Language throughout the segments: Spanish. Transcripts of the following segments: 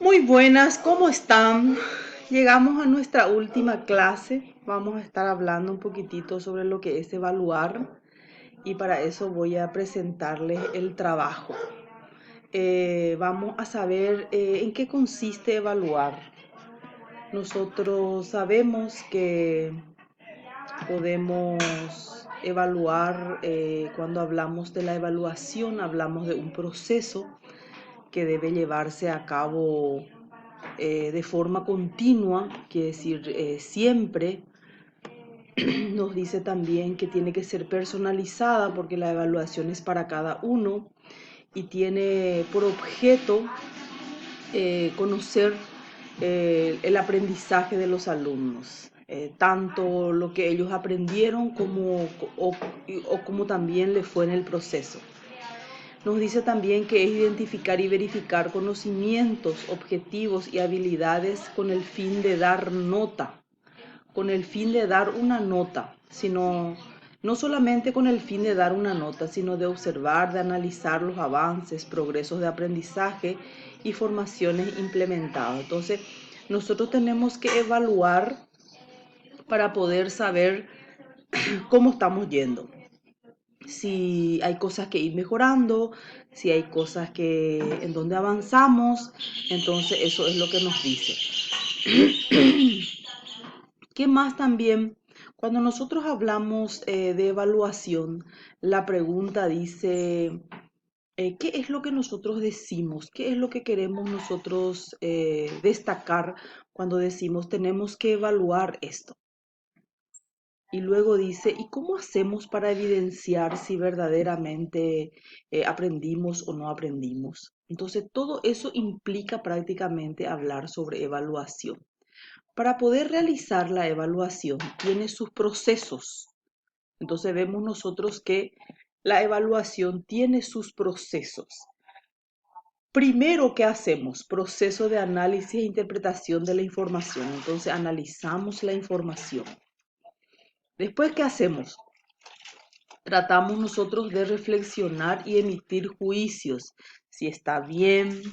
Muy buenas, ¿cómo están? Llegamos a nuestra última clase. Vamos a estar hablando un poquitito sobre lo que es evaluar y para eso voy a presentarles el trabajo. Vamos a saber en qué consiste evaluar. Nosotros sabemos que podemos evaluar, cuando hablamos de la evaluación, hablamos de un proceso que debe llevarse a cabo de forma continua, quiere decir siempre. Nos dice también que tiene que ser personalizada porque la evaluación es para cada uno y tiene por objeto conocer el aprendizaje de los alumnos, tanto lo que ellos aprendieron o como también le fue en el proceso. Nos dice también que es identificar y verificar conocimientos, objetivos y habilidades con el fin de dar nota, con el fin de dar una nota, sino no solamente con el fin de dar una nota, sino de observar, de analizar los avances, progresos de aprendizaje y formaciones implementadas. Entonces, nosotros tenemos que evaluar para poder saber cómo estamos yendo. Si hay cosas que ir mejorando, si hay cosas que en donde avanzamos, entonces eso es lo que nos dice. ¿Qué más también? Cuando nosotros hablamos de evaluación, la pregunta dice, ¿qué es lo que nosotros decimos? ¿Qué es lo que queremos nosotros destacar cuando decimos tenemos que evaluar esto? Y luego dice, ¿y cómo hacemos para evidenciar si verdaderamente aprendimos o no aprendimos? Entonces, todo eso implica prácticamente hablar sobre evaluación. Para poder realizar la evaluación tiene sus procesos. Entonces, vemos nosotros que la evaluación tiene sus procesos. Primero, ¿qué hacemos? Proceso de análisis e interpretación de la información. Entonces, analizamos la información. Después, ¿qué hacemos? Tratamos nosotros de reflexionar y emitir juicios, si está bien,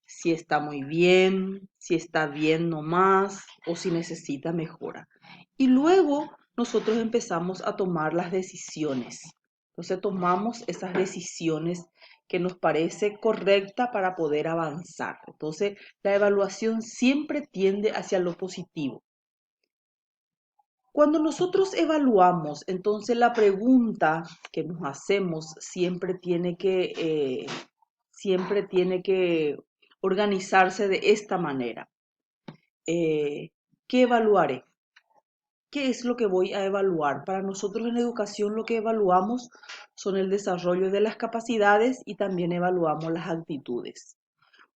si está muy bien, si está bien nomás o si necesita mejora. Y luego nosotros empezamos a tomar las decisiones. Entonces tomamos esas decisiones que nos parece correcta para poder avanzar. Entonces la evaluación siempre tiende hacia lo positivo. Cuando nosotros evaluamos, entonces la pregunta que nos hacemos siempre tiene que organizarse de esta manera. ¿Qué evaluaré? ¿Qué es lo que voy a evaluar? Para nosotros en educación lo que evaluamos son el desarrollo de las capacidades y también evaluamos las actitudes.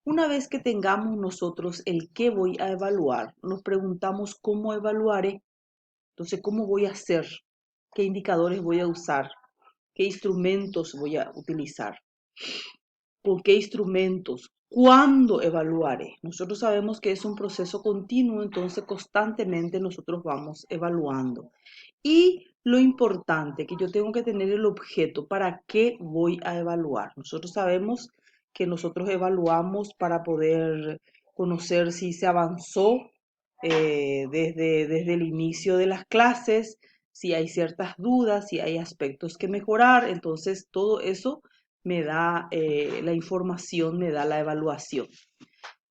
Una vez que tengamos nosotros el qué voy a evaluar, nos preguntamos cómo evaluaré. Entonces, ¿cómo voy a hacer? ¿Qué indicadores voy a usar? ¿Qué instrumentos voy a utilizar? ¿Con qué instrumentos? ¿Cuándo evaluaré? Nosotros sabemos que es un proceso continuo, entonces constantemente nosotros vamos evaluando. Y lo importante, que yo tengo que tener el objeto, ¿para qué voy a evaluar? Nosotros sabemos que nosotros evaluamos para poder conocer si se avanzó desde el inicio de las clases, si hay ciertas dudas, si hay aspectos que mejorar, entonces todo eso me da la información, me da la evaluación.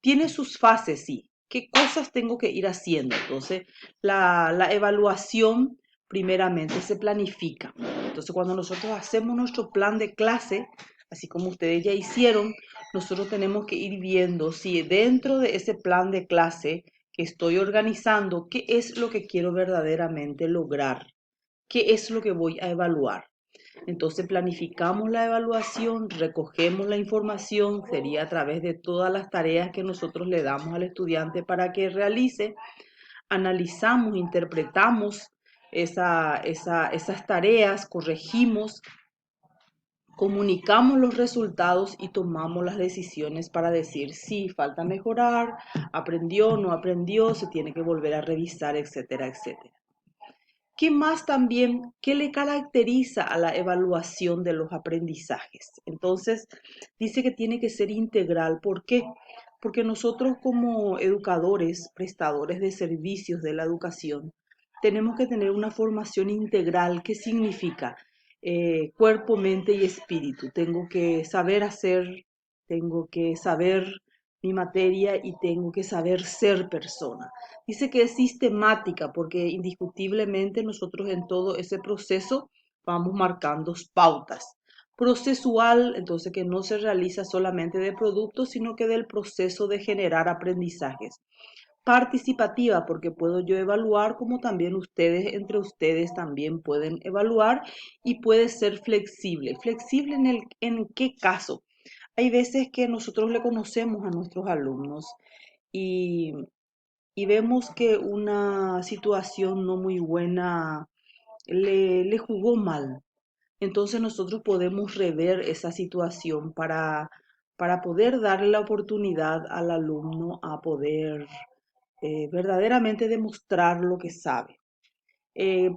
Tiene sus fases, sí. ¿Qué cosas tengo que ir haciendo? Entonces, la evaluación primeramente se planifica. Entonces, cuando nosotros hacemos nuestro plan de clase, así como ustedes ya hicieron, nosotros tenemos que ir viendo si dentro de ese plan de clase que estoy organizando, qué es lo que quiero verdaderamente lograr, qué es lo que voy a evaluar. Entonces planificamos la evaluación, recogemos la información, sería a través de todas las tareas que nosotros le damos al estudiante para que realice, analizamos, interpretamos esas tareas, corregimos, comunicamos los resultados y tomamos las decisiones para decir si falta mejorar, aprendió, no aprendió, se tiene que volver a revisar, etcétera, etcétera. ¿Qué más también, qué le caracteriza a la evaluación de los aprendizajes? Entonces, dice que tiene que ser integral. ¿Por qué? Porque nosotros como educadores, prestadores de servicios de la educación, tenemos que tener una formación integral. ¿Qué significa? Cuerpo, mente y espíritu. Tengo que saber hacer, tengo que saber mi materia y tengo que saber ser persona. Dice que es sistemática porque indiscutiblemente nosotros en todo ese proceso vamos marcando pautas. Procesual, entonces que no se realiza solamente de productos, sino que del proceso de generar aprendizajes. Participativa, porque puedo yo evaluar como también ustedes, entre ustedes también pueden evaluar y puede ser flexible. Flexible en qué caso. Hay veces que nosotros le conocemos a nuestros alumnos y, y vemos que una situación no muy buena le jugó mal. Entonces nosotros podemos rever esa situación para poder darle la oportunidad al alumno a poder verdaderamente demostrar lo que sabe.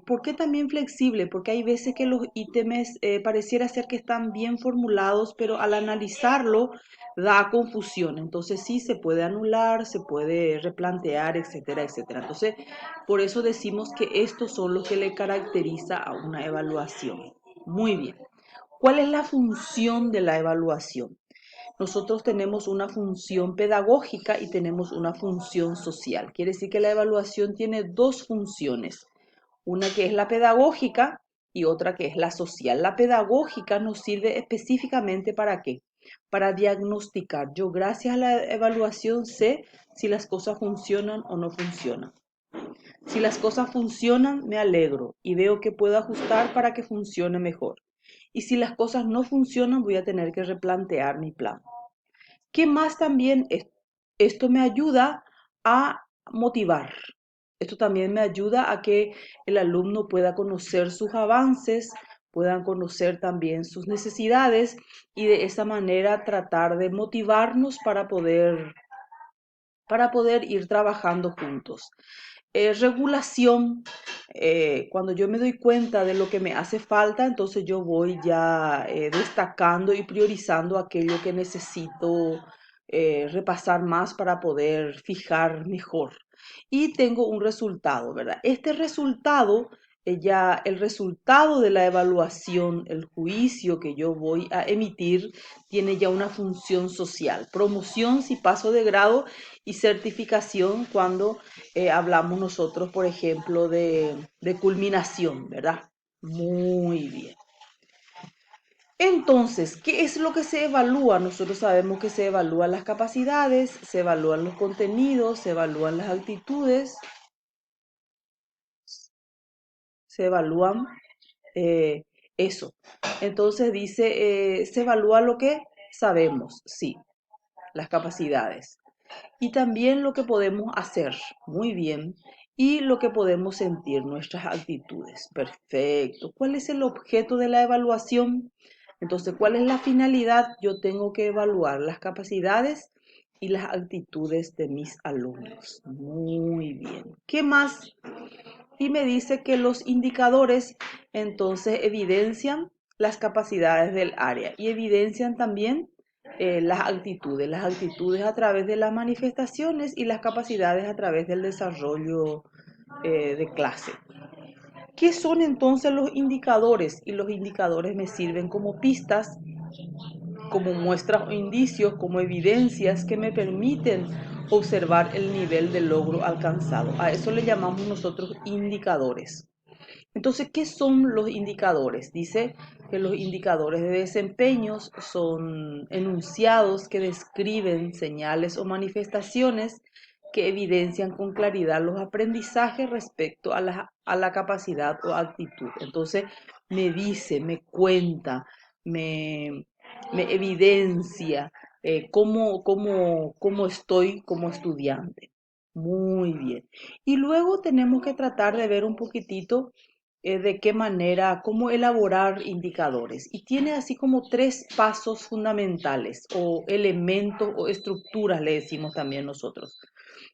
¿Por qué también flexible? Porque hay veces que los ítems pareciera ser que están bien formulados, pero al analizarlo da confusión. Entonces sí se puede anular, se puede replantear, etcétera, etcétera. Entonces, por eso decimos que estos son los que le caracteriza a una evaluación. Muy bien. ¿Cuál es la función de la evaluación? Nosotros tenemos una función pedagógica y tenemos una función social. Quiere decir que la evaluación tiene dos funciones, una que es la pedagógica y otra que es la social. La pedagógica nos sirve específicamente para qué? Para diagnosticar. Yo gracias a la evaluación sé si las cosas funcionan o no funcionan. Si las cosas funcionan, me alegro y veo que puedo ajustar para que funcione mejor. Y si las cosas no funcionan, voy a tener que replantear mi plan. ¿Qué más también? Esto me ayuda a motivar. Esto también me ayuda a que el alumno pueda conocer sus avances, puedan conocer también sus necesidades y de esa manera tratar de motivarnos para poder ir trabajando juntos. Regulación, cuando yo me doy cuenta de lo que me hace falta, entonces yo voy ya destacando y priorizando aquello que necesito repasar más para poder fijar mejor. Y tengo un resultado, ¿verdad? Este resultado, ya el resultado de la evaluación, el juicio que yo voy a emitir, tiene ya una función social. Promoción si paso de grado y certificación cuando hablamos nosotros, por ejemplo, de culminación, ¿verdad? Muy bien. Entonces, ¿qué es lo que se evalúa? Nosotros sabemos que se evalúan las capacidades, se evalúan los contenidos, se evalúan las actitudes, se evalúan eh, eso. Entonces dice, se evalúa lo que sabemos, sí, las capacidades. Y también lo que podemos hacer muy bien y lo que podemos sentir, nuestras actitudes. Perfecto. ¿Cuál es el objeto de la evaluación? Entonces, ¿cuál es la finalidad? Yo tengo que evaluar las capacidades y las actitudes de mis alumnos. Muy bien. ¿Qué más? Y me dice que los indicadores entonces evidencian las capacidades del área y evidencian también las actitudes a través de las manifestaciones y las capacidades a través del desarrollo de clase. ¿Qué son entonces los indicadores? Y los indicadores me sirven como pistas, como muestras o indicios, como evidencias que me permiten observar el nivel de logro alcanzado. A eso le llamamos nosotros indicadores. Entonces, ¿qué son los indicadores? Dice que los indicadores de desempeños son enunciados que describen señales o manifestaciones que evidencian con claridad los aprendizajes respecto a la capacidad o actitud. Entonces, me dice, me cuenta, me, me evidencia cómo estoy como estudiante. Muy bien. Y luego tenemos que tratar de ver un poquitito de qué manera, cómo elaborar indicadores. Y tiene así como tres pasos fundamentales o elementos o estructuras, le decimos también nosotros.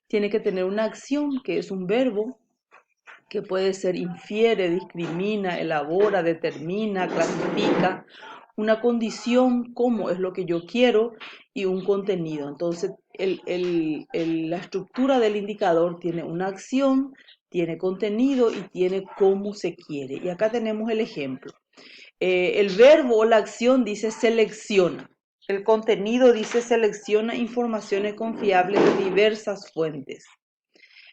Tiene que tener una acción, que es un verbo, que puede ser infiere, discrimina, elabora, determina, clasifica. una condición, cómo es lo que yo quiero, y un contenido. Entonces, la estructura del indicador tiene una acción, tiene contenido y tiene cómo se quiere. Y acá tenemos el ejemplo. El verbo o la acción dice selecciona. El contenido dice selecciona informaciones confiables de diversas fuentes.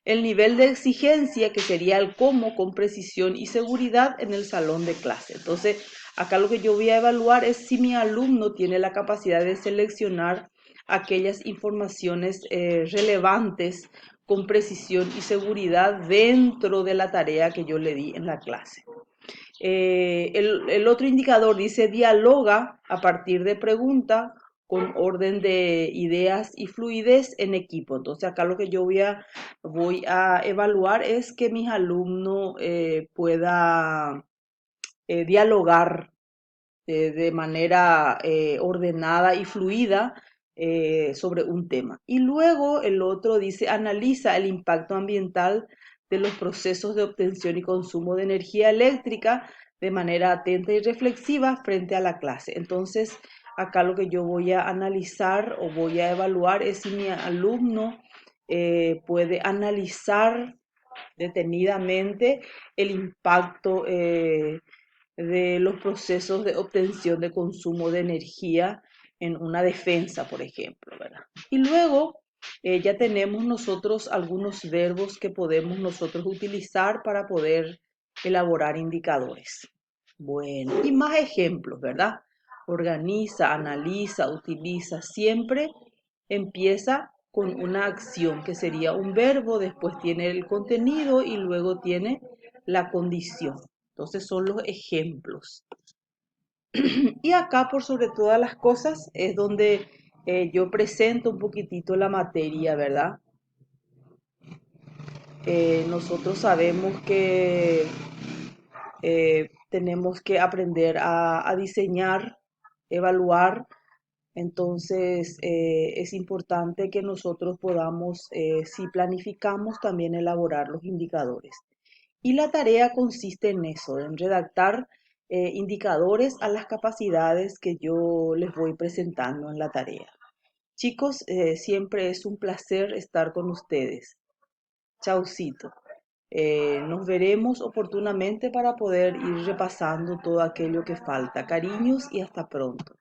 El nivel de exigencia, que sería el cómo, con precisión y seguridad en el salón de clase. Entonces, acá lo que yo voy a evaluar es si mi alumno tiene la capacidad de seleccionar aquellas informaciones relevantes con precisión y seguridad dentro de la tarea que yo le di en la clase. El otro indicador dice dialoga a partir de pregunta con orden de ideas y fluidez en equipo. Entonces acá lo que yo voy a evaluar es que mis alumnos puedan dialogar de manera ordenada y fluida sobre un tema. Y luego el otro dice analiza el impacto ambiental de los procesos de obtención y consumo de energía eléctrica de manera atenta y reflexiva frente a la clase. Entonces, acá lo que yo voy a analizar o voy a evaluar es si mi alumno puede analizar detenidamente el impacto de los procesos de obtención de consumo de energía en una defensa, por ejemplo, ¿verdad? Y luego ya tenemos nosotros algunos verbos que podemos nosotros utilizar para poder elaborar indicadores. Bueno, y más ejemplos, ¿verdad? Organiza, analiza, utiliza, siempre empieza con una acción que sería un verbo, después tiene el contenido y luego tiene la condición. Entonces son los ejemplos. Y acá, por sobre todas las cosas, es donde yo presento un poquitito la materia, ¿verdad? Nosotros sabemos que tenemos que aprender a diseñar, evaluar. Entonces, es importante que nosotros podamos, si planificamos, también elaborar los indicadores. Y la tarea consiste en eso, en redactar indicadores a las capacidades que yo les voy presentando en la tarea. Chicos, siempre es un placer estar con ustedes. Chaucito. Nos veremos oportunamente para poder ir repasando todo aquello que falta. Cariños y hasta pronto.